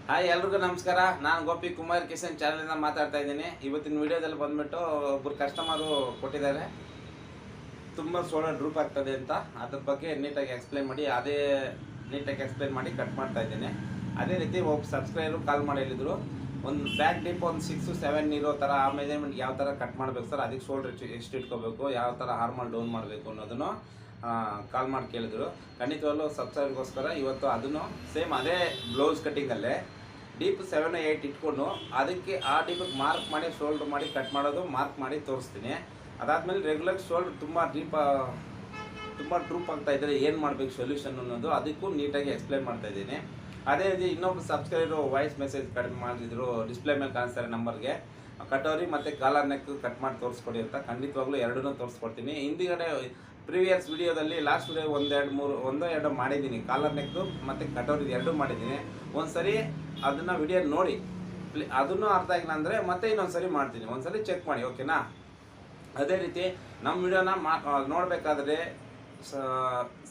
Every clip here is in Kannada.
ಹಾಯ್ ಎಲ್ರಿಗೂ ನಮಸ್ಕಾರ. ನಾನು ಗೋಪಿ ಕುಮಾರ್ ಕಿಶನ್ ಚಾನಲಿಂದ ಮಾತಾಡ್ತಾ ಇದ್ದೀನಿ. ಇವತ್ತಿನ ವಿಡಿಯೋದಲ್ಲಿ ಬಂದ್ಬಿಟ್ಟು ಒಬ್ಬರು ಕಸ್ಟಮರು ಕೊಟ್ಟಿದ್ದಾರೆ, ತುಂಬ ಸೋಲಾರ್ ಡ್ರೂಪ್ ಆಗ್ತದೆ ಅಂತ. ಅದ್ರ ಬಗ್ಗೆ ನೀಟಾಗಿ ಎಕ್ಸ್ಪ್ಲೈನ್ ಮಾಡಿ ಕಟ್ ಮಾಡ್ತಾ ಇದ್ದೀನಿ. ಅದೇ ರೀತಿ ಒಬ್ಬ ಸಬ್ಸ್ಕ್ರೈಬರು ಕಾಲ್ ಮಾಡಿ ಹೇಳಿದ್ರು, ಒಂದು ಬ್ಯಾಕ್ ಡಿಪ್ ಒಂದು 6-7 ಇರೋ ಥರ ಆ ಮೆಜರ್ಮೆಂಟ್ ಯಾವ ಥರ ಕಟ್ ಮಾಡಬೇಕು ಸರ್, ಅದಕ್ಕೆ ಶೋಲ್ಡ್ರ್ ಎಷ್ಟು ಇಟ್ಕೋಬೇಕು, ಯಾವ ಥರ ಹಾರ್ಮಲ್ ಡೌನ್ ಮಾಡಬೇಕು ಅನ್ನೋದನ್ನು ಕಾಲ್ ಮಾಡಿ ಕೇಳಿದ್ರು. ಖಂಡಿತವಾಗ್ಲೂ ಸಬ್ಸ್ಕ್ರೈಬ್ಗೋಸ್ಕರ ಇವತ್ತು ಅದನ್ನು ಸೇಮ್ ಅದೇ ಬ್ಲೌಸ್ ಕಟ್ಟಿಂಗಲ್ಲೇ ಡೀಪ್ 7-8 ಇಟ್ಕೊಂಡು ಅದಕ್ಕೆ ಆ ಡೀಪಿಗೆ ಮಾರ್ಕ್ ಮಾಡಿ ಶೋಲ್ಡ್ರ್ ಮಾಡಿ ಕಟ್ ಮಾಡೋದು ಮಾರ್ಕ್ ಮಾಡಿ ತೋರಿಸ್ತೀನಿ. ಅದಾದಮೇಲೆ ರೆಗ್ಯುಲರ್ ಶೋಲ್ಡ್ರ್ ತುಂಬ ಡ್ರೂಪ್ ಆಗ್ತಾ ಇದ್ದರೆ ಏನು ಮಾಡಬೇಕು ಸೊಲ್ಯೂಷನ್ ಅನ್ನೋದು ಅದಕ್ಕೂ ನೀಟಾಗಿ ಎಕ್ಸ್ಪ್ಲೈನ್ ಮಾಡ್ತಾ ಇದ್ದೀನಿ. ಅದೇ ರೀತಿ ಇನ್ನೊಬ್ಬರು ಸಬ್ಸ್ಕ್ರೈಬರು ವಾಯ್ಸ್ ಮೆಸೇಜ್ ಕಡಿಮೆ ಮಾಡಿದ್ರು, ಡಿಸ್ಪ್ಲೇ ಮೇಲೆ ಕಾಣಿಸ್ತಾರೆ ನಂಬರ್ಗೆ, ಕಟೋರಿ ಮತ್ತು ಕಾಲರ್ ನೆಕ್ ಕಟ್ ಮಾಡಿ ತೋರಿಸ್ಕೊಡಿ ಅಂತ. ಖಂಡಿತವಾಗ್ಲೂ ಎರಡನ್ನೂ ತೋರಿಸ್ಕೊಡ್ತೀನಿ. ಹಿಂದಿಗಡೆ ಪ್ರೀವಿಯಸ್ ವಿಡಿಯೋದಲ್ಲಿ ಲಾಸ್ಟ್ ವಿಡಿಯೋ ಒಂದೋ ಎರಡೋ ಮಾಡಿದ್ದೀನಿ, ಕಾಲರ್ ನೆಕ್ದು ಮತ್ತು ಕಟೋರಿ ಎರಡೂ ಮಾಡಿದ್ದೀನಿ. ಒಂದು ಸರಿ ಅದನ್ನು ವಿಡಿಯೋ ನೋಡಿ ಅದನ್ನು ಅರ್ಥ ಆಗಿಲ್ಲ ಅಂದರೆ ಮತ್ತೆ ಇನ್ನೊಂದು ಸರಿ ಮಾಡ್ತೀನಿ, ಒಂದು ಸರಿ ಚೆಕ್ ಮಾಡಿ, ಓಕೆನಾ. ಅದೇ ರೀತಿ ನಮ್ಮ ವಿಡಿಯೋನ ನೋಡಬೇಕಾದ್ರೆ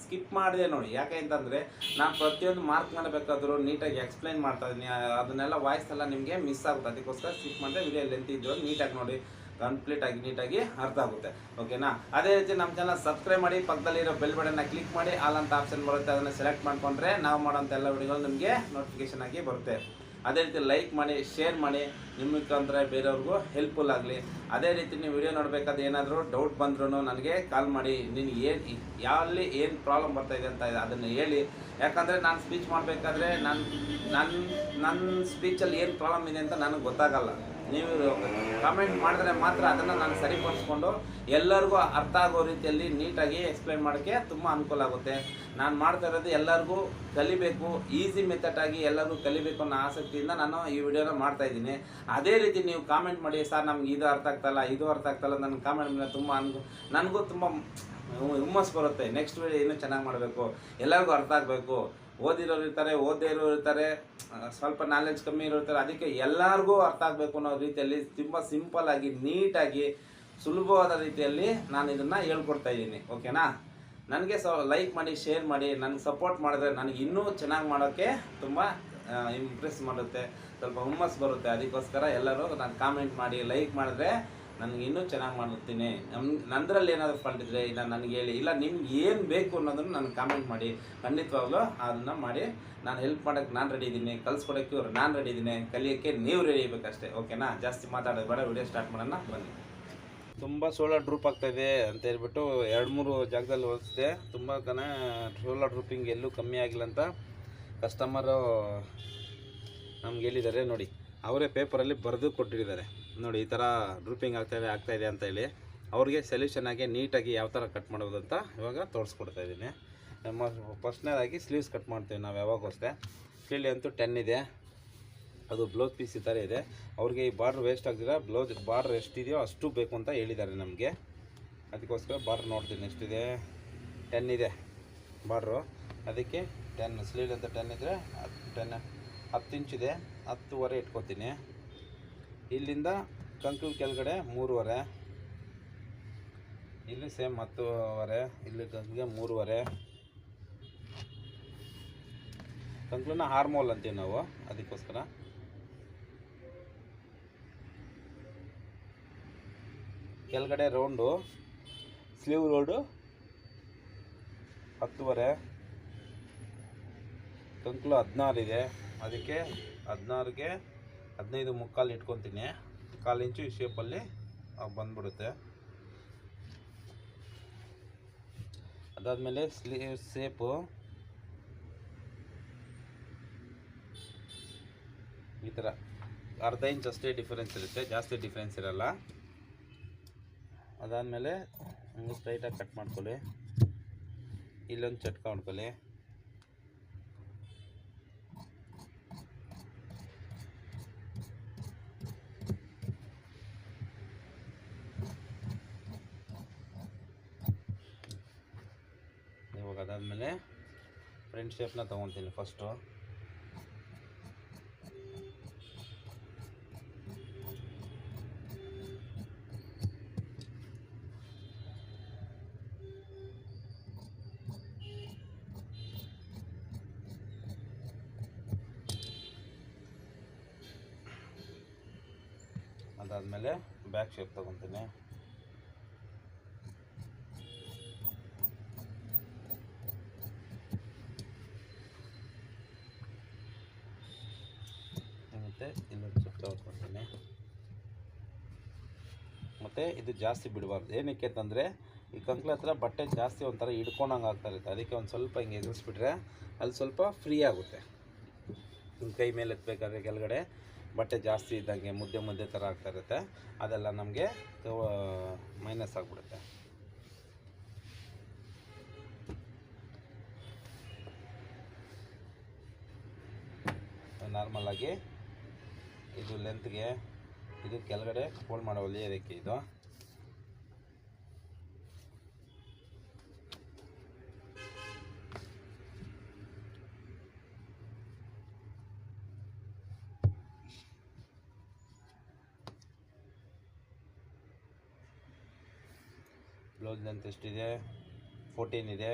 ಸ್ಕಿಪ್ ಮಾಡಿದೆ ನೋಡಿ. ಯಾಕೆ ಅಂತಂದರೆ ನಾನು ಪ್ರತಿಯೊಂದು ಮಾರ್ಕ್ ಮಾಡಬೇಕಾದ್ರೂ ನೀಟಾಗಿ ಎಕ್ಸ್ಪ್ಲೈನ್ ಮಾಡ್ತಾ ಇದ್ದೀನಿ, ಅದನ್ನೆಲ್ಲ ವಾಯ್ಸ್ ಎಲ್ಲ ನಿಮಗೆ ಮಿಸ್ ಆಗುತ್ತೆ. ಅದಕ್ಕೋಸ್ಕರ ಸ್ಕಿಪ್ ಮಾಡಿದೆ. ವಿಡಿಯೋ ಲೆಂತ್ ಇದ್ದು ನೀಟಾಗಿ ನೋಡಿ, ಕಂಪ್ಲೀಟಾಗಿ ನೀಟಾಗಿ ಅರ್ಥ ಆಗುತ್ತೆ, ಓಕೆನಾ. ಅದೇ ರೀತಿ ನಮ್ಮ ಚಾನಲ್ ಸಬ್ಸ್ಕ್ರೈಬ್ ಮಾಡಿ, ಪಕ್ಕದಲ್ಲಿರೋ ಬೆಲ್ ಬಟನ್ನ ಕ್ಲಿಕ್ ಮಾಡಿ, ಆಲ್ ಅಂತ ಆಪ್ಷನ್ ಬರುತ್ತೆ, ಅದನ್ನು ಸೆಲೆಕ್ಟ್ ಮಾಡಿಕೊಂಡ್ರೆ ನಾವು ಮಾಡೋಂಥ ಎಲ್ಲ ವಿಡಿಯೋಗಳು ನಿಮಗೆ ನೋಟಿಫಿಕೇಷನ್ ಆಗಿ ಬರುತ್ತೆ. ಅದೇ ರೀತಿ ಲೈಕ್ ಮಾಡಿ, ಶೇರ್ ಮಾಡಿ, ನಿಮಗೆ ಅಂದರೆ ಬೇರೆಯವ್ರಿಗೂ ಹೆಲ್ಪ್ಫುಲ್ ಆಗಲಿ. ಅದೇ ರೀತಿ ನೀವು ವಿಡಿಯೋ ನೋಡಬೇಕಾದ್ರೆ ಏನಾದರೂ ಡೌಟ್ ಬಂದ್ರೂ ನನಗೆ ಕಾಲ್ ಮಾಡಿ, ನಿನಗೆ ಏನು ಪ್ರಾಬ್ಲಮ್ ಬರ್ತಾಯಿದೆ ಅಂತ ಅದನ್ನು ಹೇಳಿ. ಯಾಕಂದರೆ ನಾನು ಸ್ಪೀಚ್ ಮಾಡಬೇಕಾದ್ರೆ ನನ್ನ ಸ್ಪೀಚಲ್ಲಿ ಏನು ಪ್ರಾಬ್ಲಮ್ ಇದೆ ಅಂತ ನನಗೆ ಗೊತ್ತಾಗಲ್ಲ. ನೀವು ಕಾಮೆಂಟ್ ಮಾಡಿದ್ರೆ ಮಾತ್ರ ಅದನ್ನು ನಾನು ಸರಿಪಡಿಸ್ಕೊಂಡು ಎಲ್ಲರಿಗೂ ಅರ್ಥ ಆಗೋ ರೀತಿಯಲ್ಲಿ ನೀಟಾಗಿ ಎಕ್ಸ್ಪ್ಲೈನ್ ಮಾಡೋಕ್ಕೆ ತುಂಬ ಅನುಕೂಲ ಆಗುತ್ತೆ. ನಾನು ಮಾಡ್ತಾ ಇರೋದು ಎಲ್ಲರಿಗೂ ಕಲಿಬೇಕು, ಈಸಿ ಮೆಥಡಾಗಿ ಎಲ್ಲರಿಗೂ ಕಲಿಬೇಕು ಅನ್ನೋ ಆಸಕ್ತಿಯಿಂದ ನಾನು ಈ ವಿಡಿಯೋನ ಮಾಡ್ತಾಯಿದ್ದೀನಿ. ಅದೇ ರೀತಿ ನೀವು ಕಾಮೆಂಟ್ ಮಾಡಿ, ಸರ್ ನಮ್ಗೆ ಇದು ಅರ್ಥ ಆಗ್ತಾಯಿಲ್ಲ ನನ್ನ ಕಾಮೆಂಟ್ ಮೇಲೆ ತುಂಬ ನನಗೂ ತುಂಬ ಹುಮ್ಮಸ್ ಬರುತ್ತೆ. ನೆಕ್ಸ್ಟ್ ವಿಡಿಯೋ ಇನ್ನೂ ಚೆನ್ನಾಗಿ ಮಾಡಬೇಕು, ಎಲ್ಲರಿಗೂ ಅರ್ಥ ಆಗಬೇಕು. ಓದಿರೋರು ಇರ್ತಾರೆ, ಓದೇ ಇರೋರು ಇರ್ತಾರೆ, ಸ್ವಲ್ಪ ನಾಲೆಡ್ಜ್ ಕಮ್ಮಿ ಇರ್ತಾರೆ. ಅದಕ್ಕೆ ಎಲ್ಲರಿಗೂ ಅರ್ಥ ಆಗಬೇಕು ಅನ್ನೋ ರೀತಿಯಲ್ಲಿ ತುಂಬ ಸಿಂಪಲ್ಲಾಗಿ ನೀಟಾಗಿ ಸುಲಭವಾದ ರೀತಿಯಲ್ಲಿ ನಾನು ಇದನ್ನು ಹೇಳ್ಕೊಡ್ತಾ ಇದ್ದೀನಿ, ಓಕೆನಾ. ನನಗೆ ಲೈಕ್ ಮಾಡಿ, ಶೇರ್ ಮಾಡಿ, ನನಗೆ ಸಪೋರ್ಟ್ ಮಾಡಿದ್ರೆ ನನಗೆ ಇನ್ನೂ ಚೆನ್ನಾಗಿ ಮಾಡೋಕ್ಕೆ ತುಂಬ ಇಂಪ್ರೆಸ್ ಮಾಡುತ್ತೆ, ಸ್ವಲ್ಪ ಹುಮ್ಮಸ್ ಬರುತ್ತೆ. ಅದಕ್ಕೋಸ್ಕರ ಎಲ್ಲರೂ ನಾನು ಕಾಮೆಂಟ್ ಮಾಡಿ, ಲೈಕ್ ಮಾಡಿದ್ರೆ ನನಗೆ ಇನ್ನೂ ಚೆನ್ನಾಗಿ ಮಾಡುತ್ತೀನಿ. ನಂದರಲ್ಲಿ ಏನಾದರೂ ಫಾಲ್ಟ್ ಇದ್ದರೆ ಇಲ್ಲ ನನಗೆ ಹೇಳಿ, ಇಲ್ಲ ನಿಮ್ಗೆ ಏನು ಬೇಕು ಅನ್ನೋದನ್ನು ನನಗೆ ಕಾಮೆಂಟ್ ಮಾಡಿ. ಖಂಡಿತವಾಗ್ಲೂ ಅದನ್ನು ಮಾಡಿ ನಾನು ಹೆಲ್ಪ್ ಮಾಡೋಕ್ಕೆ ನಾನು ರೆಡಿ ಇದ್ದೀನಿ, ಕಲಿಸ್ಕೊಡೋಕ್ಕೆ ನಾನು ರೆಡಿ ಇದ್ದೀನಿ, ಕಲಿಯೋಕ್ಕೆ ನೀವು ರೆಡಿ ಇರಬೇಕಷ್ಟೇ, ಓಕೆನಾ. ಜಾಸ್ತಿ ಮಾತಾಡೋದು ಬೇಡ, ವಿಡಿಯೋ ಸ್ಟಾರ್ಟ್ ಮಾಡೋಣ ಬನ್ನಿ. ತುಂಬ ಸೋಲಾರ್ ಡ್ರೂಪ್ ಆಗ್ತಾಯಿದೆ ಅಂತ ಹೇಳ್ಬಿಟ್ಟು 2-3 ಜಾಗದಲ್ಲಿ ಹೋಲಿಸಿದೆ. ತುಂಬ ಸೋಲಾರ್ ಡ್ರೂಪಿಂಗ್ ಎಲ್ಲೂ ಕಮ್ಮಿ ಆಗಿಲ್ಲ ಅಂತ ಕಸ್ಟಮರು ನಮ್ಗೆ ಹೇಳಿದ್ದಾರೆ. ನೋಡಿ, ಅವರೇ ಪೇಪರಲ್ಲಿ ಬರೆದು ಕೊಟ್ಟಿದ್ದಾರೆ. ನೋಡಿ, ಈ ಥರ ಡ್ರೂಪಿಂಗ್ ಆಗ್ತಾಯಿದೆ ಅಂತ ಹೇಳಿ ಅವ್ರಿಗೆ ಸೊಲ್ಯೂಷನ್ ಆಗಿ ನೀಟಾಗಿ ಯಾವ ಥರ ಕಟ್ ಮಾಡೋದು ಅಂತ ಇವಾಗ ತೋರಿಸ್ಕೊಡ್ತಾ ಇದ್ದೀನಿ. ನಮ್ಮ ಫಸ್ಟ್ನೇದಾಗಿ ಸ್ಲೀವ್ಸ್ ಕಟ್ ಮಾಡ್ತೀವಿ ನಾವು ಯಾವಾಗೋಸ್ಕರ. ಸ್ಲೀವ್ ಅಂತೂ 10 ಇದೆ, ಅದು ಬ್ಲೌಸ್ ಪೀಸ್ ಈ ಥರ ಇದೆ. ಅವ್ರಿಗೆ ಈ ಬಾರ್ಡ್ರ್ ವೇಸ್ಟ್ ಆಗ್ತಿಲ್ಲ, ಬ್ಲೌಸ್ ಬಾರ್ಡ್ರ್ ಎಷ್ಟಿದೆಯೋ ಅಷ್ಟು ಬೇಕು ಅಂತ ಹೇಳಿದ್ದಾರೆ ನಮಗೆ. ಅದಕ್ಕೋಸ್ಕರ ಬಾರ್ಡ್ರ್ ನೋಡ್ತೀನಿ ಎಷ್ಟಿದೆ. 10 ಇದೆ ಬಾರ್ಡ್ರು, ಅದಕ್ಕೆ 10 ಸ್ಲೀವ್ ಅಂತ 10 ಇದ್ದರೆ 10 ಇಂಚಿದೆ, 10.5 ಇಟ್ಕೊತೀನಿ. ಇಲ್ಲಿಂದ ಕಂಕ್ಳು ಕೆಳಗಡೆ 3.5, ಇಲ್ಲಿ ಸೇಮ್ 10.5, ಇಲ್ಲಿ ಕಂಕ್ಳಿಗೆ 3.5. ಕಂಕ್ಳನ್ನ ಹಾರ್ಮೋಲ್ ಅಂತೀವಿ ನಾವು, ಅದಕ್ಕೋಸ್ಕರ. ಕೆಳಗಡೆ ರೌಂಡು ಸ್ಲೀವ್ ರೌಂಡು 10.5, ಕಂಕ್ಳು 16 ಇದೆ, ಅದಕ್ಕೆ 16ಗೆ 15 ಮುಕ್ಕಾಲು ಇಟ್ಕೊತೀನಿ. 1/4 ಇಂಚು ಈ ಶೇಪಲ್ಲಿ ಬಂದ್ಬಿಡುತ್ತೆ. ಅದಾದಮೇಲೆ ಸ್ಲೀವ್ ಶೇಪು ಈ ಥರ 1/2 ಇಂಚ್ ಅಷ್ಟೇ ಡಿಫ್ರೆನ್ಸ್ ಇರುತ್ತೆ, ಜಾಸ್ತಿ ಡಿಫ್ರೆನ್ಸ್ ಇರಲ್ಲ. ಅದಾದಮೇಲೆ ಹಂಗೆ ಸ್ಟ್ರೈಟಾಗಿ ಕಟ್ ಮಾಡ್ಕೊಳ್ಳಿ, ಇಲ್ಲೊಂದು ಚಟ್ಕ ಮಾಡ್ಕೊಳ್ಳಿ. ಇವಾಗ ಅದಾದಮೇಲೆ ಫ್ರಂಟ್ ಶೇಪ್ನ ತೊಗೊತೀನಿ ಫಸ್ಟು. ಅದಾದಮೇಲೆ ಬ್ಯಾಕ್ ಶೇಪ್ ತೊಗೊತೀನಿ. ಮತ್ತು ಇಲ್ಲೊಂದು ಸುತ್ತ ಹೊತ್ಕೊತೀನಿ. ಮತ್ತು ಇದು ಜಾಸ್ತಿ ಬಿಡಬಾರ್ದು. ಏನಕ್ಕೆ ಅಂತಂದರೆ ಈ ಕಂಕ್ಳ ಹತ್ರ ಬಟ್ಟೆ ಜಾಸ್ತಿ ಒಂಥರ ಹಿಡ್ಕೊಂಡಂಗೆ ಆಗ್ತಾ ಇರುತ್ತೆ. ಅದಕ್ಕೆ ಒಂದು ಸ್ವಲ್ಪ ಹಿಂಗೆ ಎದುರಿಸ್ಬಿಟ್ರೆ ಅಲ್ಲಿ ಸ್ವಲ್ಪ ಫ್ರೀ ಆಗುತ್ತೆ. ನಿಮ್ಮ ಕೈ ಮೇಲೆ ಎತ್ತಬೇಕಾದ್ರೆ ಕೆಳಗಡೆ ಬಟ್ಟೆ ಜಾಸ್ತಿ ಇದ್ದಂಗೆ ಮುದ್ದೆ ಮುದ್ದೆ ಥರ ಆಗ್ತಾ ಇರುತ್ತೆ. ಅದೆಲ್ಲ ನಮಗೆ ಮೈನಸ್ ಆಗಿಬಿಡುತ್ತೆ. ನಾರ್ಮಲಾಗಿ ಇದು ಲೆಂತ್ಗೆ ಇದು ಕೆಳಗಡೆ ಫೋಲ್ಡ್ ಮಾಡೋ ಹೊಲಿಯೋದಕ್ಕೆ ಇದು ಬ್ಲೌಸ್ ಲೆಂತ್ ಎಷ್ಟಿದೆ? 14 ಇದೆ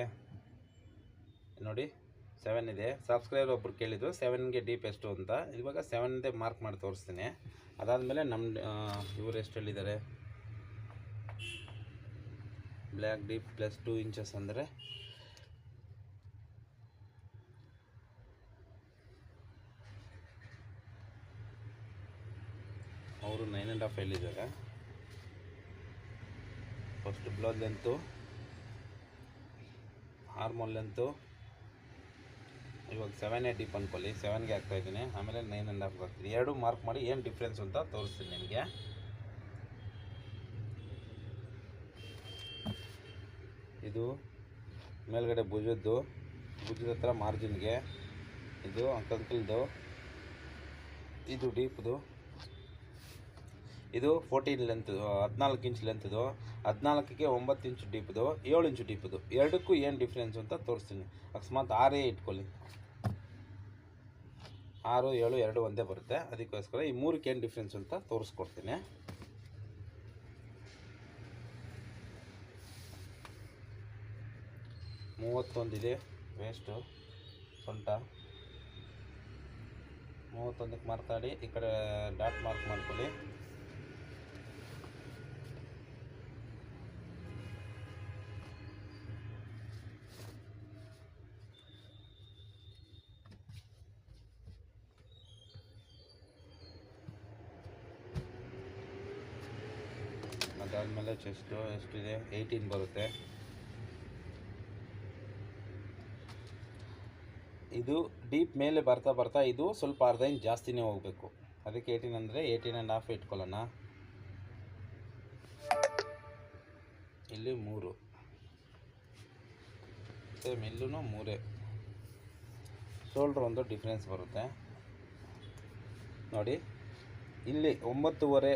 ನೋಡಿ, 7 ಇದೆ. ಸಬ್ಸ್ಕ್ರೈಬರ್ ಒಬ್ಬರು ಕೇಳಿದ್ರು 7ಗೆ ಡೀಪ್ ಎಷ್ಟು ಅಂತ. ಇವಾಗ 7ದೇ ಮಾರ್ಕ್ ಮಾಡಿ ತೋರಿಸ್ತೀನಿ. ಅದಾದಮೇಲೆ ನಮ್ಮ ಇವರು ಎಷ್ಟು ಹೇಳಿದ್ದಾರೆ, ಬ್ಲ್ಯಾಕ್ ಡೀಪ್ ಪ್ಲಸ್ 2 ಇಂಚಸ್ ಅಂದರೆ ಅವರು 9.5 ಹೇಳಿದ್ದಾರೆ. First blouse length, hormone length ಇವಾಗ 7 ಡೀಪ್ ಅಂದ್ಕೊಳ್ಳಿ, 7ಗೆ ಹಾಕ್ತಾಯಿದ್ದೀನಿ. ಆಮೇಲೆ 9.5 ಹಾಕ್ತೀನಿ. ಎರಡು ಮಾರ್ಕ್ ಮಾಡಿ ಏನು ಡಿಫ್ರೆನ್ಸ್ ಅಂತ ತೋರಿಸ್ತೀನಿ ನಿಮಗೆ. ಇದು ಮೇಲ್ಗಡೆ ಭುಜದ ಹತ್ರ ಮಾರ್ಜಿನ್ಗೆ, ಇದು ಕಂಕಲ್ದು, ಇದು ಡೀಪ್ದು, ಇದು 14 ಲೆಂತ್ 14 ಇಂಚ್ ಲೆಂತ್ದು, 14ಗೆ 9 ಇಂಚ್ ಡೀಪ್ದು, 7 ಇಂಚು ಡೀಪ್ದು. ಎರಡಕ್ಕೂ ಏನು ಡಿಫ್ರೆನ್ಸ್ ಅಂತ ತೋರಿಸ್ತೀನಿ. ಅಕಸ್ಮಾತ್ 6 ಇಟ್ಕೊಳ್ಳಿ, 6, 7 ಎರಡು ಒಂದೇ ಬರುತ್ತೆ. ಅದಕ್ಕೋಸ್ಕರ ಈ 3ಕ್ಕೆ ಏನು ಡಿಫ್ರೆನ್ಸ್ ಅಂತ ತೋರಿಸ್ಕೊಡ್ತೀನಿ. ಮೂವತ್ತೊಂದಿದೆ ವೇಸ್ಟು, ಸೊಂಟ 31ಕ್ಕೆ ಮಾರ್ಕಾಡಿ ಈ ಕಡೆ ಡಾಟ್ ಮಾರ್ಕ್ ಮಾಡ್ಕೊಳ್ಳಿ. ಅದಾದಮೇಲೆ ಚೆಸ್ಟು ಎಷ್ಟಿದೆ? 18 ಬರುತ್ತೆ. ಇದು ಡೀಪ್ ಮೇಲೆ ಬರ್ತಾ ಬರ್ತಾ ಇದು ಸ್ವಲ್ಪ ಅರ್ಧ ಇಂಚ್ ಜಾಸ್ತಿನೇ ಹೋಗಬೇಕು. ಅದಕ್ಕೆ 18 ಅಂದರೆ 18.5 ಇಟ್ಕೊಳ್ಳೋಣ. ಇಲ್ಲಿ 3 ಸೇಮ್, ಇಲ್ಲೂ 3. ಶೋಲ್ಡ್ರ್ ಒಂದು ಡಿಫ್ರೆನ್ಸ್ ಬರುತ್ತೆ ನೋಡಿ. ಇಲ್ಲಿ 9.5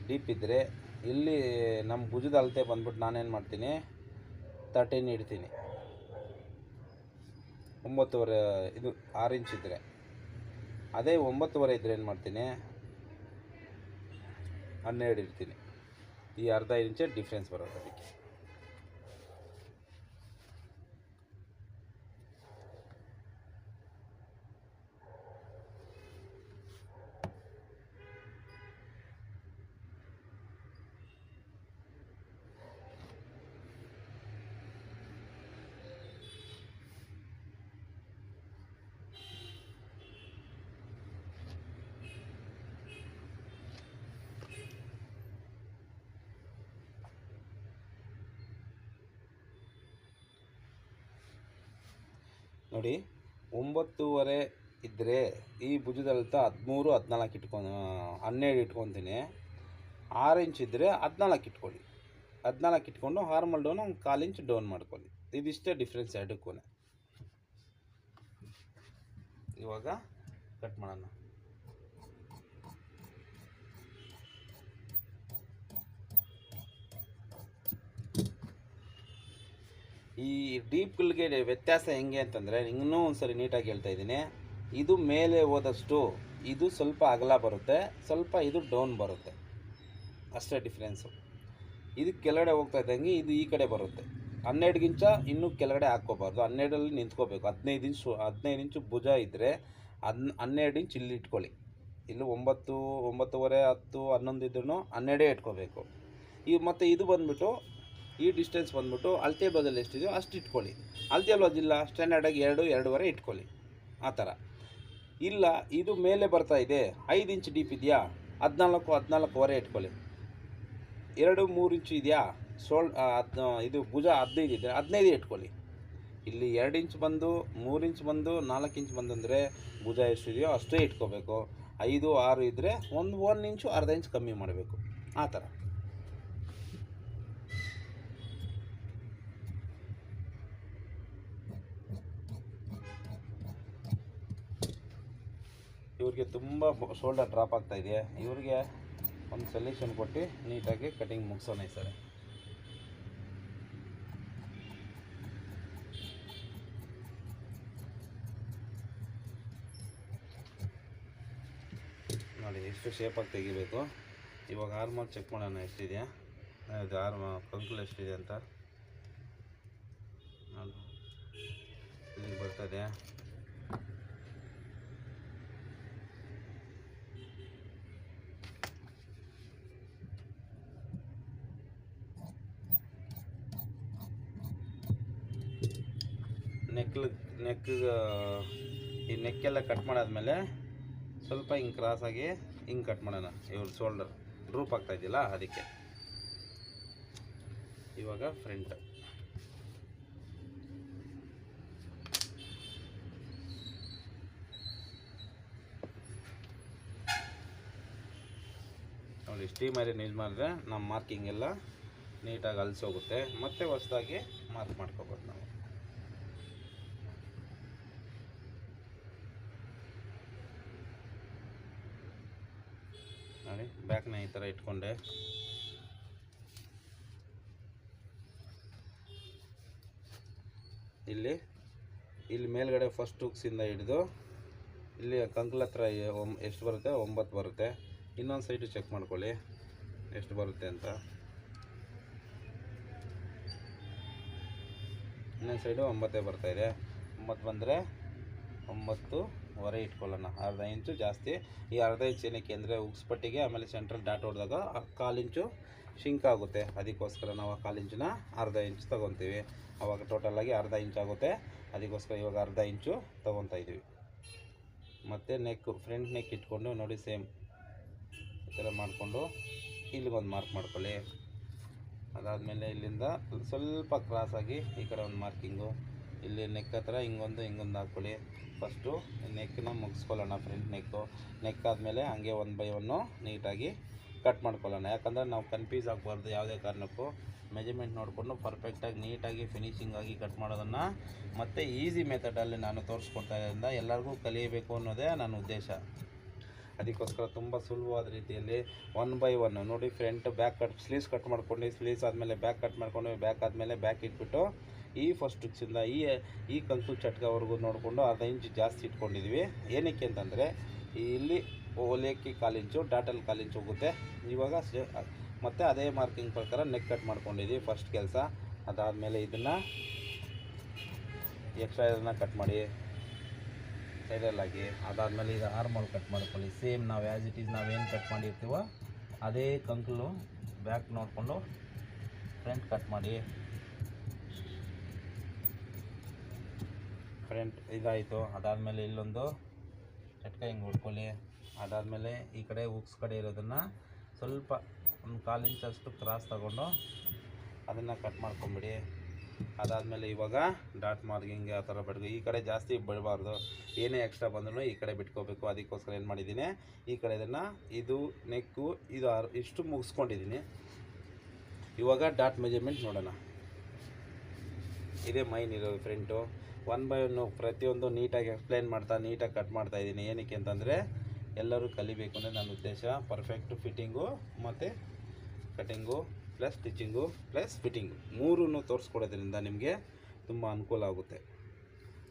ಡೀಪ್ ಇದ್ದರೆ ಇಲ್ಲಿ ನಮ್ಮ ಭುಜದ ಅಳತೆ ಬಂದ್ಬಿಟ್ಟು ನಾನೇನು ಮಾಡ್ತೀನಿ, 13 ಇಡ್ತೀನಿ. 9.5 ಇದು 6 ಇಂಚ್ ಇದ್ದರೆ, ಅದೇ 9.5 ಇದ್ದರೆ ಏನು ಮಾಡ್ತೀನಿ, 12 ಇಡ್ತೀನಿ. ಈ ಅರ್ಧ ಇಂಚ್ ಡಿಫ್ರೆನ್ಸ್ ಬರೋದು. ಅದಕ್ಕೆ ನೋಡಿ, 9.5 ಇದ್ದರೆ ಈ ಭುಜದಲ್ತ 13, 14 ಇಟ್ಕೊಂಡು 12 ಇಟ್ಕೊತೀನಿ. 6 ಇಂಚ್ ಇದ್ದರೆ 14 ಇಟ್ಕೊಳ್ಳಿ. 14 ಇಟ್ಕೊಂಡು ಹಾರ್ಮಲ್ ಡೌನ್ ಒಂದು 1/4 ಇಂಚ್ ಡೌನ್ ಮಾಡ್ಕೊಳ್ಳಿ. ಇದಿಷ್ಟೇ ಡಿಫ್ರೆನ್ಸ್ ಎರಡಕ್ಕೂ. ಇವಾಗ ಕಟ್ ಮಾಡೋಣ. ಈ ಡೀಪ್ಗಳಿಗೆ ವ್ಯತ್ಯಾಸ ಹೆಂಗೆ ಅಂತಂದರೆ, ಇನ್ನೂ ಒಂದು ಸರಿ ನೀಟಾಗಿ ಹೇಳ್ತಾ ಇದ್ದೀನಿ. ಇದು ಮೇಲೆ ಹೋದಷ್ಟು ಇದು ಸ್ವಲ್ಪ ಅಗಲ ಬರುತ್ತೆ, ಸ್ವಲ್ಪ ಇದು ಡೌನ್ ಬರುತ್ತೆ, ಅಷ್ಟೇ ಡಿಫ್ರೆನ್ಸು. ಇದು ಕೆಳಗಡೆ ಹೋಗ್ತಾ ಇದ್ದಂಗೆ ಇದು ಈ ಕಡೆ ಬರುತ್ತೆ. 12 ಇಂಚ ಇನ್ನೂ ಕೆಳಗಡೆ ಹಾಕ್ಕೋಬಾರ್ದು, 12ರಲ್ಲಿ ನಿಂತ್ಕೋಬೇಕು. 15 ಇಂಚು ಭುಜ ಇದ್ದರೆ 12 ಇಂಚ್ ಇಲ್ಲಿ ಇಟ್ಕೊಳ್ಳಿ. ಇಲ್ಲಿ 9, 9:30, 10, 11 ಇದ್ರೂ 12 ಇಟ್ಕೋಬೇಕು. ಮತ್ತು ಇದು ಬಂದುಬಿಟ್ಟು ಈ ಡಿಸ್ಟೆನ್ಸ್ ಬಂದುಬಿಟ್ಟು ಅಳತೆ ಬದಲು ಎಷ್ಟಿದೆಯೋ ಅಷ್ಟು ಇಟ್ಕೊಳ್ಳಿ. ಅಳತೆ ಬದಿಲ್ಲ ಸ್ಟ್ಯಾಂಡರ್ಡಾಗಿ 2, 2.5 ಇಟ್ಕೊಳ್ಳಿ. ಆ ಥರ ಇಲ್ಲ, ಇದು ಮೇಲೆ ಬರ್ತಾ ಇದೆ 5 ಇಂಚ್ ಡೀಪ್ ಇದೆಯಾ 14, 14.5 ಇಟ್ಕೊಳ್ಳಿ. 2, 3 ಇಂಚು ಇದೆಯಾ ಇದು ಭುಜ 15 ಇದೆ 15 ಇಟ್ಕೊಳ್ಳಿ. ಇಲ್ಲಿ 2 ಇಂಚ್ ಬಂದು 3 ಇಂಚ್ ಬಂದು 4 ಇಂಚ್ ಬಂದು ಅಂದರೆ ಭುಜ ಎಷ್ಟಿದೆಯೋ ಅಷ್ಟೇ ಇಟ್ಕೋಬೇಕು. 5, 6 ಇದ್ದರೆ 1 ಇಂಚು ಅರ್ಧ ಇಂಚ್ ಕಮ್ಮಿ ಮಾಡಬೇಕು. ಆ ಥರ ಇವ್ರಿಗೆ ತುಂಬ ಶೋಲ್ಡರ್ ಡ್ರಾಪ್ ಆಗ್ತಾಯಿದೆ. ಇವ್ರಿಗೆ ಒಂದು ಸೊಲ್ಯೂಷನ್ ಕೊಟ್ಟು ನೀಟಾಗಿ ಕಟಿಂಗ್ ಮುಗಿಸೋಣ ಈ ಸರಿ. ನೋಡಿ ಎಷ್ಟು ಶೇಪಾಗಿ ತೆಗಿಬೇಕು. ಇವಾಗ ಆರ್ಮಲ್ ಚೆಕ್ ಮಾಡೋಣ ಎಷ್ಟಿದೆಯಾ, ಇದು ಕಂಕುಲು ಎಷ್ಟಿದೆ ಅಂತ. ನೋಡಿ ಇಲ್ಲಿಗೆ ಬರ್ತದೆ. ಈ ನೆಕ್ಕೆಲ್ಲ ಕಟ್ ಮಾಡಾದ್ಮೇಲೆ ಸ್ವಲ್ಪ ಹಿಂಗೆ ಕ್ರಾಸಾಗಿ ಹಿಂಗೆ ಕಟ್ ಮಾಡೋಣ. ಇವ್ರ ಶೋಲ್ಡರ್ ಡ್ರೂಪ್ ಆಗ್ತಾಯಿದ್ದಿಲ್ಲ ಅದಕ್ಕೆ. ಇವಾಗ ಫ್ರಂಟ್ ನೋಡಿ, ಸ್ಟೀಮ್ ಐರನ್ ಯೂಸ್ ಮಾಡಿದ್ರೆ ನಮ್ಮ ಮಾರ್ಕಿಂಗ್ ಎಲ್ಲ ನೀಟಾಗಿ ಅಲ್ಸೋಗುತ್ತೆ. ಮತ್ತೆ ಹೊಸದಾಗಿ ಮಾರ್ಕ್ ಮಾಡ್ಕೋಬೋದು ನಾವು. ನೋಡಿ ಬ್ಯಾಕ್ನ ಈ ಥರ ಇಟ್ಕೊಂಡೆ. ಇಲ್ಲಿ ಮೇಲ್ಗಡೆ ಫಸ್ಟ್ ಹುಕ್ಸಿಂದ ಹಿಡಿದು ಇಲ್ಲಿ ಕಂಕಲ್ ಹತ್ರ ಎಷ್ಟು ಬರುತ್ತೆ 9 ಬರುತ್ತೆ. ಇನ್ನೊಂದು ಸೈಡು ಚೆಕ್ ಮಾಡ್ಕೊಳ್ಳಿ ಎಷ್ಟು ಬರುತ್ತೆ ಅಂತ. ಇನ್ನೊಂದು ಸೈಡು 9 ಬರ್ತಾಯಿದೆ. 9 ಬಂದರೆ 9.25 ಇಟ್ಕೊಳ್ಳೋಣ. ಅರ್ಧ ಇಂಚು ಜಾಸ್ತಿ. ಈ ಅರ್ಧ ಇಂಚು ಏನಕ್ಕೆ ಅಂದರೆ ಉಕ್ಸ್ಪಟ್ಟಿಗೆ ಆಮೇಲೆ ಸೆಂಟ್ರಲ್ ಡಾಟ್ ಹೊಡೆದಾಗ 1/4 ಇಂಚು ಶಿಂಕ್ ಆಗುತ್ತೆ. ಅದಕ್ಕೋಸ್ಕರ ನಾವು 1/4 ಇಂಚನ್ನ ಅರ್ಧ ಇಂಚು ತೊಗೊತೀವಿ. ಆವಾಗ ಟೋಟಲಾಗಿ ಅರ್ಧ ಇಂಚ್ ಆಗುತ್ತೆ. ಅದಕ್ಕೋಸ್ಕರ ಇವಾಗ ಅರ್ಧ ಇಂಚು ತೊಗೊತಾ ಇದ್ದೀವಿ. ಮತ್ತು ಫ್ರಂಟ್ ನೆಕ್ ಇಟ್ಕೊಂಡು ನೋಡಿ ಸೇಮ್ ಈ ಥರ ಮಾಡಿಕೊಂಡು ಇಲ್ಲಿಗೊಂದು ಮಾರ್ಕ್ ಮಾಡ್ಕೊಳ್ಳಿ. ಅದಾದಮೇಲೆ ಇಲ್ಲಿಂದ ಸ್ವಲ್ಪ ಕ್ರಾಸಾಗಿ ಈ ಕಡೆ ಒಂದು ಮಾರ್ಕಿಂಗು, ಇಲ್ಲಿ ನೆಕ್ ಹತ್ರ ಹಿಂಗೊಂದು ಹಾಕ್ಕೊಳ್ಳಿ. ಫಸ್ಟು ನೆಕ್ಕನ್ನ ಮುಗಿಸ್ಕೊಳ್ಳೋಣ. ಫ್ರಂಟ್ ನೆಕ್ ಆದಮೇಲೆ ಹಂಗೆ 1 by 1 ನೀಟಾಗಿ ಕಟ್ ಮಾಡ್ಕೊಳ್ಳೋಣ. ಯಾಕಂದರೆ ನಾವು ಕನ್ಫ್ಯೂಸ್ ಆಗಬಾರ್ದು. ಯಾವುದೇ ಕಾರಣಕ್ಕೂ ಮೆಜರ್ಮೆಂಟ್ ನೋಡಿಕೊಂಡು ಪರ್ಫೆಕ್ಟಾಗಿ ನೀಟಾಗಿ ಫಿನಿಶಿಂಗಾಗಿ ಕಟ್ ಮಾಡೋದನ್ನು ಮತ್ತು ಈಸಿ ಮೆಥಡಲ್ಲಿ ನಾನು ತೋರಿಸ್ಕೊಡ್ತಾ ಇರೋದ್ರಿಂದ ಎಲ್ಲರಿಗೂ ಕಲಿಯಬೇಕು ಅನ್ನೋದೇ ನನ್ನ ಉದ್ದೇಶ. ಅದಕ್ಕೋಸ್ಕರ ತುಂಬ ಸುಲಭವಾದ ರೀತಿಯಲ್ಲಿ 1 by 1 ನೋಡಿ. ಫ್ರಂಟ್ ಬ್ಯಾಕ್ ಸ್ಲೀವ್ಸ್ ಕಟ್ ಮಾಡ್ಕೊಂಡು, ಸ್ಲೀವ್ಸ್ ಆದಮೇಲೆ ಬ್ಯಾಕ್ ಕಟ್ ಮಾಡ್ಕೊಂಡು, ಬ್ಯಾಕ್ ಆದಮೇಲೆ ಬ್ಯಾಕ್ ಇಟ್ಬಿಟ್ಟು ಈ ಫಸ್ಟ್ ಹುಕ್ಸಿಂದ ಈ ಕಂಕುಲ್ ಚಟ್ಕವರೆಗೂ ನೋಡಿಕೊಂಡು ಅರ್ಧ ಇಂಚು ಜಾಸ್ತಿ ಇಟ್ಕೊಂಡಿದ್ವಿ. ಏನಕ್ಕೆ ಅಂತಂದರೆ ಇಲ್ಲಿ ಓಲೆಕ್ಕೆ 1/4 ಇಂಚು, ಡಾಟಲ್ಲಿ 1/4 ಇಂಚು ಹೋಗುತ್ತೆ. ಇವಾಗ ಮತ್ತು ಅದೇ ಮಾರ್ಕಿಂಗ್ ಪ್ರಕಾರ ನೆಕ್ ಕಟ್ ಮಾಡ್ಕೊಂಡಿದ್ದೀವಿ ಫಸ್ಟ್ ಕೆಲಸ. ಅದಾದಮೇಲೆ ಇದನ್ನು ಎಕ್ಸ್ಟ್ರಾ ಇದನ್ನು ಕಟ್ ಮಾಡಿ ಸೈಡಲ್ಲಾಗಿ. ಅದಾದಮೇಲೆ ಈಗ ಆರ್ಮಲ್ ಕಟ್ ಮಾಡ್ಕೊಳ್ಳಿ. ಸೇಮ್ ನಾವು ಆ್ಯಸ್ ಇಟ್ ಈಸ್ ನಾವೇನು ಕಟ್ ಮಾಡಿರ್ತೀವೋ ಅದೇ ಕಂಕುಲು ಬ್ಯಾಕ್ ನೋಡಿಕೊಂಡು ಫ್ರಂಟ್ ಕಟ್ ಮಾಡಿ. ಫ್ರಂಟ್ ಇದಾಯಿತು. ಅದಾದಮೇಲೆ ಇಲ್ಲೊಂದು ಚಟ್ಕ ಹಿಂಗೆ ಹೊಡ್ಕೊಳ್ಳಿ. ಅದಾದಮೇಲೆ ಈ ಕಡೆ ಹುಕ್ಸ್ ಕಡೆ ಇರೋದನ್ನು ಸ್ವಲ್ಪ ಒಂದು 1/4 ಇಂಚಷ್ಟು ಕ್ರಾಸ್ ತಗೊಂಡು ಅದನ್ನು ಕಟ್ ಮಾಡ್ಕೊಂಬಿಡಿ. ಅದಾದಮೇಲೆ ಇವಾಗ ಡಾಟ್ ಮಾರ್ಕಿಂಗ್ ಆ ಥರ ಬಿಡ್ಬೇಕು. ಈ ಕಡೆ ಜಾಸ್ತಿ ಬಿಡಬಾರ್ದು. ಏನೇ ಎಕ್ಸ್ಟ್ರಾ ಬಂದ್ರೂ ಈ ಕಡೆ ಬಿಟ್ಕೋಬೇಕು. ಅದಕ್ಕೋಸ್ಕರ ಏನು ಮಾಡಿದ್ದೀನಿ, ಈ ಕಡೆ ಇದನ್ನು ಇದು ನೆಕ್ಕು ಇದು ಇಷ್ಟು ಮುಗಿಸ್ಕೊಂಡಿದ್ದೀನಿ. ಇವಾಗ ಡಾಟ್ ಮೆಜರ್ಮೆಂಟ್ ನೋಡೋಣ. ಇದೇ ಮೈನ್ ಇರೋದು ಫ್ರಂಟು. 1 by 1 ಪ್ರತಿಯೊಂದು ನೀಟಾಗಿ ಎಕ್ಸ್ಪ್ಲೈನ್ ಮಾಡ್ತಾ ನೀಟಾಗಿ ಕಟ್ ಮಾಡ್ತಾಯಿದ್ದೀನಿ. ಏನಕ್ಕೆ ಅಂತಂದರೆ ಎಲ್ಲರೂ ಕಲಿಬೇಕು ಅಂದರೆ ನನ್ನ ಉದ್ದೇಶ. ಪರ್ಫೆಕ್ಟು ಫಿಟ್ಟಿಂಗು ಮತ್ತು cutting plus stitching plus fitting 3 ತೋರಿಸ್ಕೊಡೋದ್ರಿಂದ ನಿಮಗೆ ತುಂಬ ಅನುಕೂಲ ಆಗುತ್ತೆ.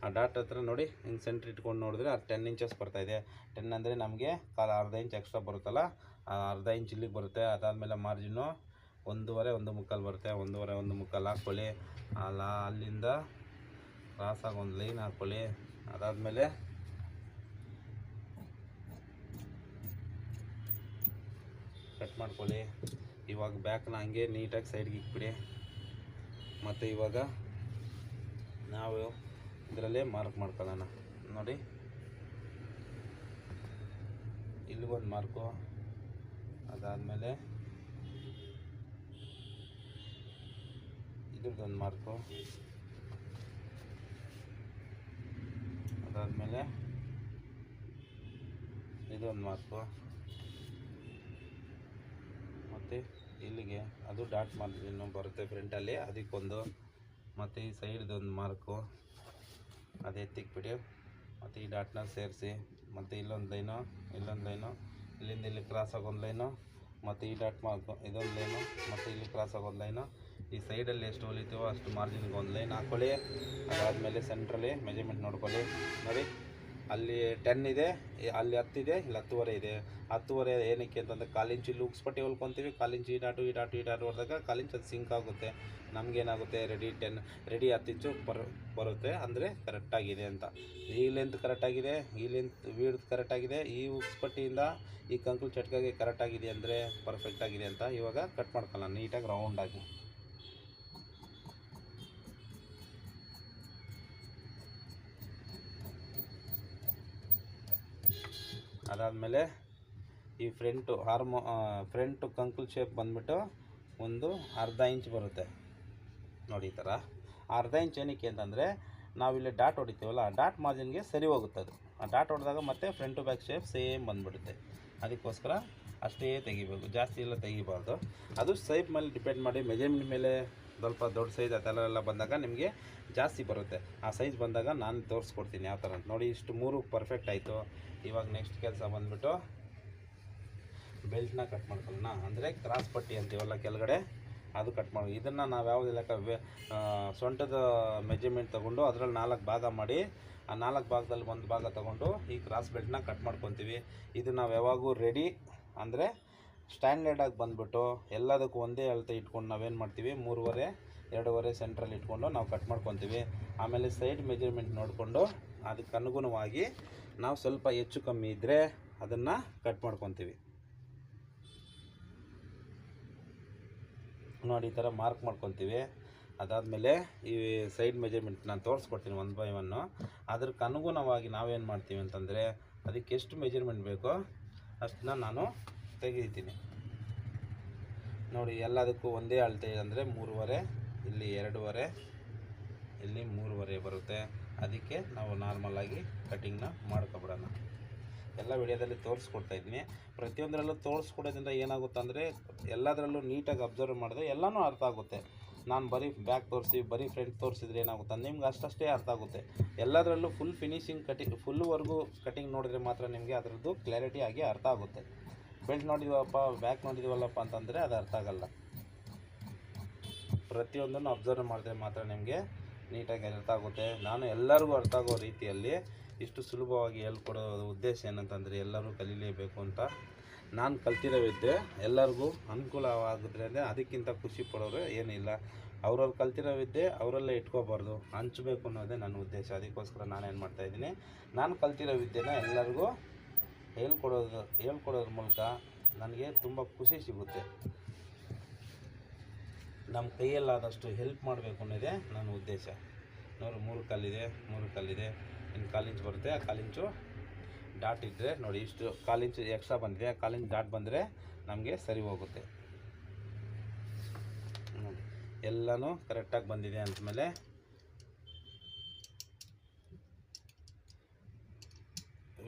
ಆ ಡಾಟ್ ಹತ್ರ ನೋಡಿ ಹಿಂಗೆ ಸೆಂಟ್ರ್ ಇಟ್ಕೊಂಡು ನೋಡಿದ್ರೆ ಅದು 10 ಇಂಚಸ್ ಬರ್ತಾಯಿದೆ. 10 ಅಂದರೆ ನಮಗೆ ಅರ್ಧ ಇಂಚ್ ಎಕ್ಸ್ಟ್ರಾ ಬರುತ್ತಲ್ಲ, ಅರ್ಧ ಇಂಚ್ ಇಲ್ಲಿಗೆ ಬರುತ್ತೆ. ಅದಾದಮೇಲೆ ಮಾರ್ಜಿನ್ನು 1.25 1.25 ಬರುತ್ತೆ. 1.25 1.25 ಹಾಕ್ಕೊಳ್ಳಿ. ಅಲ್ಲಿಂದ ಕ್ರಾಸಾಗಿ ಒಂದು ಲೈನ್ ಹಾಕ್ಕೊಳ್ಳಿ. ಅದಾದಮೇಲೆ ಮಾಡ್ಕೊಳ್ಳಿ. ಇವಾಗ ಬ್ಯಾಕ್ನ ಹಂಗೆ ನೀಟಾಗಿ ಸೈಡ್ಗೆ ಇಕ್ಬಿಡಿ. ಮತ್ತು ಇವಾಗ ನಾವು ಇದರಲ್ಲೇ ಮಾರ್ಕ್ ಮಾಡ್ಕೊಳ್ಳೋಣ. ನೋಡಿ ಇಲ್ಲಿಗೊಂದು ಮಾರ್ಕು, ಅದಾದಮೇಲೆ ಇದ್ರದ್ದೊಂದು ಮಾರ್ಕು, ಅದಾದಮೇಲೆ ಇದೊಂದು ಮಾರ್ಕು, ಮತ್ತು ಇಲ್ಲಿಗೆ ಅದು ಡಾಟ್ ಮಾರ್ಕ್ ಇನ್ನೂ ಬರುತ್ತೆ ಫ್ರಂಟಲ್ಲಿ, ಅದಕ್ಕೊಂದು, ಮತ್ತು ಈ ಸೈಡ್ದೊಂದು ಮಾರ್ಕು ಅದು ಎತ್ತಿಕ್ಬಿಡಿ. ಮತ್ತು ಈ ಡಾಟ್ನ ಸೇರಿಸಿ, ಮತ್ತು ಇಲ್ಲೊಂದು ಲೈನು, ಇಲ್ಲೊಂದು ಲೈನು, ಇಲ್ಲಿಂದ ಇಲ್ಲಿ ಕ್ರಾಸ್ ಆಗೋದು ಲೈನು, ಮತ್ತು ಈ ಡಾಟ್ ಮಾರ್ಕು ಇದೊಂದು ಲೈನು, ಮತ್ತು ಇಲ್ಲಿ ಕ್ರಾಸ್ ಆಗೋದು ಲೈನು. ಈ ಸೈಡಲ್ಲಿ ಎಷ್ಟು ಹೊಲಿತೀವೋ ಅಷ್ಟು ಮಾರ್ಜಿನ್ಗೆ ಒಂದು ಲೈನ್ ಹಾಕ್ಕೊಳ್ಳಿ. ಅದಾದಮೇಲೆ ಸೆಂಟ್ರಲ್ಲಿ ಮೆಜರ್ಮೆಂಟ್ ನೋಡ್ಕೊಳ್ಳಿ. ನೋಡಿ ಅಲ್ಲಿ 10 ಇದೆ, ಅಲ್ಲಿ 10 ಇದೆ, ಇಲ್ಲಿ 10.5 ಇದೆ. 10.5 ಏನಕ್ಕೆ ಅಂತಂದರೆ 1/4 ಇಂಚು ಇಲ್ಲಿ ಉಕ್ಸ್ಪಟ್ಟಿ ಹೊಲ್ಕೊತೀವಿ. 1/4 ಇಂಚು ಈ ಡಾಟು ಹೊಡೆದಾಗ 1/4 ಇಂಚು ಅದು ಸಿಂಕ್ ಆಗುತ್ತೆ. ನಮಗೇನಾಗುತ್ತೆ ರೆಡಿ 10 ಇಂಚು ಬರುತ್ತೆ, ಅಂದರೆ ಕರೆಕ್ಟಾಗಿದೆ ಅಂತ. ಈ ಲೆಂತ್ ಕರೆಕ್ಟಾಗಿದೆ, ಈ ಲೆಂತ್ ವೀಡ್ತ್ ಕರೆಕ್ಟಾಗಿದೆ, ಈ ಉಕ್ಸ್ಪಟ್ಟಿಯಿಂದ ಈ ಕಂಕುಳು ಚಟ್ಕಾಗೆ ಕರೆಕ್ಟಾಗಿದೆ ಅಂದರೆ ಪರ್ಫೆಕ್ಟಾಗಿದೆ ಅಂತ. ಇವಾಗ ಕಟ್ ಮಾಡ್ಕೊಳ್ಳೋಣ ನೀಟಾಗಿ ರೌಂಡಾಗಿ. ಅದಾದಮೇಲೆ ಈ ಫ್ರಂಟು ಕಂಕುಲ್ ಶೇಪ್ ಬಂದುಬಿಟ್ಟು ಒಂದು ಅರ್ಧ ಇಂಚ್ ಬರುತ್ತೆ ನೋಡಿ. ಈ ಥರ ಅರ್ಧ ಇಂಚ್ ಏನಕ್ಕೆ ಅಂತಂದರೆ ನಾವಿಲ್ಲಿ ಡಾಟ್ ಹೊಡಿತೀವಲ್ಲ, ಡಾಟ್ ಮಾರ್ಜಿನ್ಗೆ ಸರಿ ಹೋಗುತ್ತೆ ಅದು. ಆ ಡಾಟ್ ಹೊಡೆದಾಗ ಮತ್ತೆ ಫ್ರಂಟು ಬ್ಯಾಕ್ ಶೇಪ್ ಸೇಮ್ ಬಂದುಬಿಡುತ್ತೆ. ಅದಕ್ಕೋಸ್ಕರ ಅಷ್ಟೇ ತೆಗಿಬೇಕು, ಜಾಸ್ತಿ ಎಲ್ಲ ತೆಗಿಬಾರ್ದು. ಅದು ಸೈಜ್ ಮೇಲೆ ಡಿಪೆಂಡ್ ಮಾಡಿ, ಮೆಜರ್ಮೆಂಟ್ ಮೇಲೆ ಸ್ವಲ್ಪ ದೊಡ್ಡ ಸೈಜ್ ಆ ಥರ ಎಲ್ಲ ಬಂದಾಗ ನಿಮಗೆ ಜಾಸ್ತಿ ಬರುತ್ತೆ. ಆ ಸೈಜ್ ಬಂದಾಗ ನಾನು ತೋರಿಸ್ಕೊಡ್ತೀನಿ ಯಾವ ಥರ ಅಂತ. ನೋಡಿ ಇಷ್ಟು 3 ಪರ್ಫೆಕ್ಟ್ ಆಯಿತು. ಇವಾಗ ನೆಕ್ಸ್ಟ್ ಕೆಲಸ ಬಂದುಬಿಟ್ಟು ಬೆಲ್ಟ್ನ ಕಟ್ ಮಾಡ್ಕೊಳ್ಳೋಣ. ಅಂದರೆ ಕ್ರಾಸ್ ಪಟ್ಟಿ ಅಂತೀವಲ್ಲ ಕೆಳಗಡೆ, ಅದು ಕಟ್ ಮಾಡಿ. ಇದನ್ನು ನಾವು ಯಾವುದಿಲ್ಲ ಸೊಂಟದ ಮೆಜರ್ಮೆಂಟ್ ತೊಗೊಂಡು ಅದರಲ್ಲಿ 4 ಭಾಗ ಮಾಡಿ, ಆ 4 ಭಾಗದಲ್ಲಿ ಒಂದು ಭಾಗ ತೊಗೊಂಡು ಈ ಕ್ರಾಸ್ ಬೆಲ್ಟ್ನ ಕಟ್ ಮಾಡ್ಕೊತೀವಿ. ಇದು ನಾವು ಯಾವಾಗೂ ರೆಡಿ ಅಂದರೆ ಸ್ಟ್ಯಾಂಡರ್ಡಾಗಿ ಬಂದುಬಿಟ್ಟು ಎಲ್ಲದಕ್ಕೂ ಒಂದೇ ಅಳತೆ ಇಟ್ಕೊಂಡು ನಾವೇನು ಮಾಡ್ತೀವಿ, 3.5 2.5 ಸೆಂಟ್ರಲ್ಲಿ ಇಟ್ಕೊಂಡು ನಾವು ಕಟ್ ಮಾಡ್ಕೊತೀವಿ. ಆಮೇಲೆ ಸೈಡ್ ಮೆಜರ್ಮೆಂಟ್ ನೋಡಿಕೊಂಡು ಅದಕ್ಕೆ ಅನುಗುಣವಾಗಿ ನಾವು ಸ್ವಲ್ಪ ಹೆಚ್ಚು ಕಮ್ಮಿ ಇದ್ದರೆ ಅದನ್ನು ಕಟ್ ಮಾಡ್ಕೊತೀವಿ. ನೋಡಿ ಈ ಥರ ಮಾರ್ಕ್ ಮಾಡ್ಕೊತೀವಿ. ಅದಾದಮೇಲೆ ಈ ಸೈಡ್ ಮೆಜರ್ಮೆಂಟ್ ನಾನು ತೋರಿಸ್ಕೊಡ್ತೀನಿ 1 by 1. ಅದಕ್ಕೆ ಅನುಗುಣವಾಗಿ ನಾವೇನು ಮಾಡ್ತೀವಿ ಅಂತಂದರೆ ಅದಕ್ಕೆ ಎಷ್ಟು ಮೆಜರ್ಮೆಂಟ್ ಬೇಕೋ ಅಷ್ಟನ್ನ ನಾನು ತೆಗಿತೀನಿ. ನೋಡಿ ಎಲ್ಲದಕ್ಕೂ ಒಂದೇ ಅಳತೆ ಅಂದರೆ 3.5, ಇಲ್ಲಿ 2.5, ಇಲ್ಲಿ 3.5 ಬರುತ್ತೆ. ಅದಕ್ಕೆ ನಾವು ನಾರ್ಮಲಾಗಿ ಕಟಿಂಗ್ನ ಮಾಡ್ಕೊಬಿಡೋಣ. ಎಲ್ಲ ವಿಡಿಯೋದಲ್ಲಿ ತೋರಿಸ್ಕೊಡ್ತಾಯಿದ್ದೀನಿ. ಪ್ರತಿಯೊಂದರಲ್ಲೂ ತೋರಿಸ್ಕೊಡೋದ್ರಿಂದ ಏನಾಗುತ್ತೆ ಅಂದರೆ ಎಲ್ಲದರಲ್ಲೂ ನೀಟಾಗಿ ಅಬ್ಸರ್ವ್ ಮಾಡಿದ್ರೆ ಎಲ್ಲನೂ ಅರ್ಥ ಆಗುತ್ತೆ. ನಾನು ಬರೀ ಬ್ಯಾಕ್ ತೋರಿಸಿ ಬರೀ ಫ್ರಂಟ್ ತೋರಿಸಿದ್ರೆ ಏನಾಗುತ್ತೆ ನಿಮ್ಗೆ ಅಷ್ಟೇ ಅರ್ಥ ಆಗುತ್ತೆ. ಎಲ್ಲದರಲ್ಲೂ ಫುಲ್ ಫಿನಿಶಿಂಗ್ ಫುಲ್ವರೆಗೂ ಕಟಿಂಗ್ ನೋಡಿದ್ರೆ ಮಾತ್ರ ನಿಮಗೆ ಅದರದ್ದು ಕ್ಲಾರಿಟಿ ಆಗಿ ಅರ್ಥ ಆಗುತ್ತೆ. ಬೆಲ್ಟ್ ನೋಡಿದ್ವಪ್ಪ ಬ್ಯಾಕ್ ನೋಡಿದ್ವಲ್ಲಪ್ಪ ಅಂತಂದರೆ ಅದು ಅರ್ಥ ಆಗಲ್ಲ. ಪ್ರತಿಯೊಂದನ್ನು ಅಬ್ಸರ್ವ್ ಮಾಡಿದ್ರೆ ಮಾತ್ರ ನಿಮಗೆ ನೀಟಾಗಿ ಅರ್ಥ ಆಗುತ್ತೆ. ನಾನು ಎಲ್ಲರಿಗೂ ಅರ್ಥ ಆಗೋ ರೀತಿಯಲ್ಲಿ ಇಷ್ಟು ಸುಲಭವಾಗಿ ಹೇಳ್ಕೊಡೋ ಉದ್ದೇಶ ಏನಂತಂದರೆ ಎಲ್ಲರೂ ಕಲೀಲೇಬೇಕು ಅಂತ. ನಾನು ಕಲ್ತಿರೋ ವಿದ್ಯೆ ಎಲ್ಲರಿಗೂ ಅನುಕೂಲವಾಗಿದ್ರೆ ಅಂದರೆ ಅದಕ್ಕಿಂತ ಖುಷಿ ಪಡೋರು ಏನಿಲ್ಲ. ಅವ್ರವ್ರು ಕಲ್ತಿರೋ ವಿದ್ಯೆ ಅವರಲ್ಲೇ ಇಟ್ಕೋಬಾರ್ದು, ಹಂಚಬೇಕು ಅನ್ನೋದೇ ನನ್ನ ಉದ್ದೇಶ. ಅದಕ್ಕೋಸ್ಕರ ನಾನೇನು ಮಾಡ್ತಾಯಿದ್ದೀನಿ, ನಾನು ಕಲ್ತಿರೋ ವಿದ್ಯೆನ ಎಲ್ಲರಿಗೂ ಹೇಳ್ಕೊಡೋದ್ರ ಮೂಲಕ ನನಗೆ ತುಂಬ ಖುಷಿ ಸಿಗುತ್ತೆ. ನಮ್ಮ ಕೈಯಲ್ಲಾದಷ್ಟು ಹೆಲ್ಪ್ ಮಾಡಬೇಕು ಅನ್ನೋದೇ ನನ್ನ ಉದ್ದೇಶ. ನೋಡಿ 3 ಕಲ್ಲಿದೆ, ಇನ್ನು 1/4 ಇಂಚ್ ಬರುತ್ತೆ. ಆ 1/4 ಇಂಚು ಡಾಟ್ ಇದ್ದರೆ ನೋಡಿ ಇಷ್ಟು 1/4 ಇಂಚು ಎಕ್ಸ್ಟ್ರಾ ಬಂದಿದೆ. 1/4 ಇಂಚ್ ಡಾಟ್ ಬಂದರೆ ನಮಗೆ ಸರಿ ಹೋಗುತ್ತೆ. ನೋಡಿ ಎಲ್ಲನೂ ಕರೆಕ್ಟಾಗಿ ಬಂದಿದೆ ಅಂದಮೇಲೆ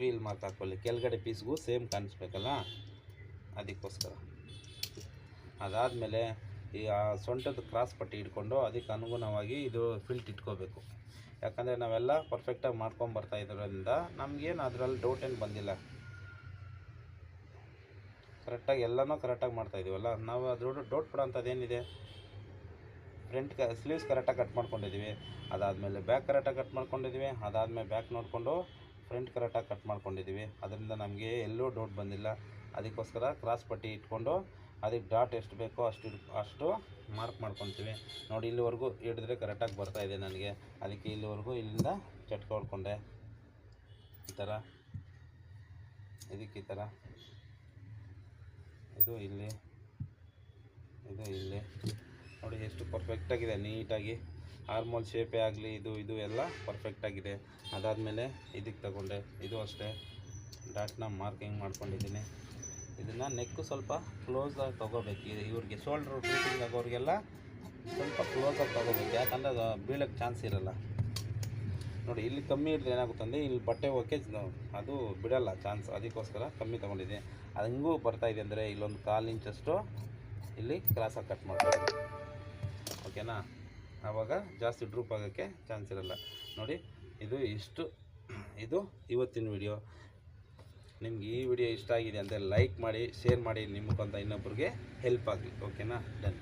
ವೀಲ್ ಮಾರ್ಕ್ ಹಾಕ್ಕೊಳ್ಳಿ. ಕೆಳಗಡೆ ಪೀಸ್ಗೂ ಸೇಮ್ ಕಾಣಿಸ್ಬೇಕಲ್ಲ, ಅದಕ್ಕೋಸ್ಕರ. ಅದಾದಮೇಲೆ ಈ ಸೊಂಟದ ಕ್ರಾಸ್ ಪಟ್ಟಿ ಇಟ್ಕೊಂಡು ಅದಕ್ಕೆ ಅನುಗುಣವಾಗಿ ಇದು ಫಿಲ್ಟ್ ಇಟ್ಕೋಬೇಕು. ಯಾಕಂದರೆ ನಾವೆಲ್ಲ ಪರ್ಫೆಕ್ಟಾಗಿ ಮಾಡ್ಕೊಂಬರ್ತಾ ಇರೋದ್ರಿಂದ ನಮಗೇನು ಅದರಲ್ಲಿ ಡೌಟ್ ಏನು ಬಂದಿಲ್ಲ. ಕರೆಕ್ಟಾಗಿ ಎಲ್ಲನೂ ಕರೆಕ್ಟಾಗಿ ಮಾಡ್ತಾಯಿದ್ದೀವಲ್ಲ, ನಾವು ಅದು ಡೌಟ್ ಪಡೋಂಥದ್ದೇನಿದೆ. ಫ್ರಂಟ್ ಸ್ಲೀವ್ಸ್ ಕರೆಕ್ಟಾಗಿ ಕಟ್ ಮಾಡ್ಕೊಂಡಿದ್ದೀವಿ, ಅದಾದಮೇಲೆ ಬ್ಯಾಕ್ ಕರೆಕ್ಟಾಗಿ ಕಟ್ ಮಾಡ್ಕೊಂಡಿದ್ದೀವಿ, ಅದಾದಮೇಲೆ ಬ್ಯಾಕ್ ನೋಡಿಕೊಂಡು ಫ್ರಂಟ್ ಕರೆಕ್ಟಾಗಿ ಕಟ್ ಮಾಡ್ಕೊಂಡಿದ್ದೀವಿ. ಅದರಿಂದ ನಮಗೆ ಎಲ್ಲೂ ಡೌಟ್ ಬಂದಿಲ್ಲ. ಅದಕ್ಕೋಸ್ಕರ ಕ್ರಾಸ್ ಪಟ್ಟಿ ಇಟ್ಕೊಂಡು ಅದಕ್ಕೆ ಡಾಟ್ ಎಷ್ಟು ಬೇಕೋ ಅಷ್ಟು ಮಾರ್ಕ್ ಮಾಡ್ಕೊತೀವಿ. ನೋಡಿ ಇಲ್ಲಿವರೆಗೂ ಹಿಡಿದ್ರೆ ಕರೆಕ್ಟಾಗಿ ಬರ್ತಾಯಿದೆ ನನಗೆ. ಅದಕ್ಕೆ ಇಲ್ಲಿವರೆಗೂ ಇಲ್ಲಿಂದ ಚಟ್ಕ ಹೊಡ್ಕೊಂಡೆ ಈ ಥರ, ಇದಕ್ಕೆ ಈ ಥರ, ಇದು ಇಲ್ಲಿ ಇದು ಇಲ್ಲಿ ನೋಡಿ ಎಷ್ಟು ಪರ್ಫೆಕ್ಟಾಗಿದೆ, ನೀಟಾಗಿ ಆರ್ಮೋಲ್ ಶೇಪೇ ಆಗಲಿ ಇದು ಎಲ್ಲ ಪರ್ಫೆಕ್ಟಾಗಿದೆ. ಅದಾದಮೇಲೆ ಇದಕ್ಕೆ ತಗೊಂಡೆ, ಇದು ಅಷ್ಟೇ ಡಾಟ್ನ ಮಾರ್ಕಿಂಗ್ ಮಾಡ್ಕೊಂಡಿದ್ದೀನಿ. ಇದನ್ನು ನೆಕ್ಕು ಸ್ವಲ್ಪ ಕ್ಲೋಸಾಗಿ ತೊಗೋಬೇಕು. ಇವ್ರಿಗೆ ಶೋಲ್ಡ್ರು ಫಿಟ್ಟಿಂಗ್ ಆಗೋರಿಗೆಲ್ಲ ಸ್ವಲ್ಪ ಕ್ಲೋಸಾಗಿ ತೊಗೋಬೇಕು, ಯಾಕಂದರೆ ಅದು ಬೀಳೋಕ್ಕೆ ಚಾನ್ಸ್ ಇರೋಲ್ಲ. ನೋಡಿ ಇಲ್ಲಿ ಕಮ್ಮಿ ಇದ್ರೆ ಏನಾಗುತ್ತೆ ಅಂದರೆ ಇಲ್ಲಿ ಬಟ್ಟೆ ಹೋಗೋಕ್ಕೆ ಅದು ಬಿಡೋಲ್ಲ ಚಾನ್ಸ್, ಅದಕ್ಕೋಸ್ಕರ ಕಮ್ಮಿ ತೊಗೊಂಡಿದ್ದೀನಿ. ಅದು ಹಂಗೂ ಬರ್ತಾಯಿದೆ ಅಂದರೆ ಇಲ್ಲೊಂದು 1/4 ಇಂಚಷ್ಟು ಇಲ್ಲಿ ಕ್ರಾಸಾಗಿ ಕಟ್ ಮಾಡ್ಬೋದು, ಓಕೆನಾ. ಆವಾಗ ಜಾಸ್ತಿ ಡ್ರೂಪ್ ಆಗೋಕ್ಕೆ ಚಾನ್ಸ್ ಇರೋಲ್ಲ. ನೋಡಿ ಇದು ಇವತ್ತಿನ ವಿಡಿಯೋ. ನಿಮ್ಗೆ ಈ ವಿಡಿಯೋ ಇಷ್ಟ ಆಗಿದೆ ಅಂದರೆ ಲೈಕ್ ಮಾಡಿ, ಶೇರ್ ಮಾಡಿ, ನಿಮಗಂತ ಇನ್ನೊಬ್ರಿಗೆ ಹೆಲ್ಪ್ ಆಗಲಿ, ಓಕೆನಾ. ಡನ್.